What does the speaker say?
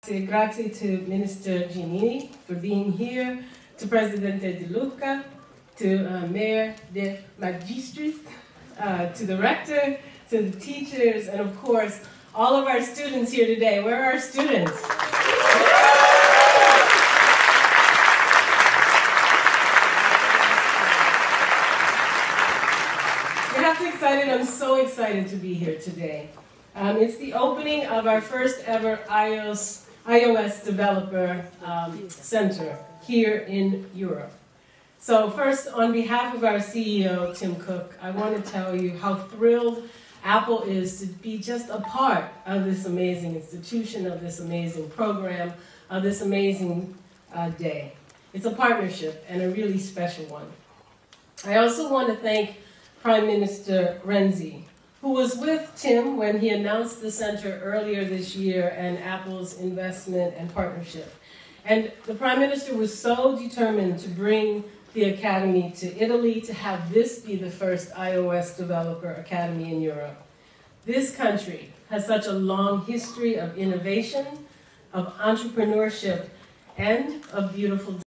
Grazie to Minister Giannini for being here, to Presidente De Luca, to Mayor De Magistris, to the rector, to the teachers, and of course, all of our students here today. Where are our students? You're half excited. I'm so excited to be here today. It's the opening of our first ever iOS Developer Center here in Europe. So first, on behalf of our CEO, Tim Cook, I want to tell you how thrilled Apple is to be just a part of this amazing institution, of this amazing program, of this amazing day. It's a partnership and a really special one. I also want to thank Prime Minister Renzi, who was with Tim when he announced the center earlier this year and Apple's investment and partnership. And the Prime Minister was so determined to bring the Academy to Italy, to have this be the first iOS Developer Academy in Europe. This country has such a long history of innovation, of entrepreneurship, and of beautiful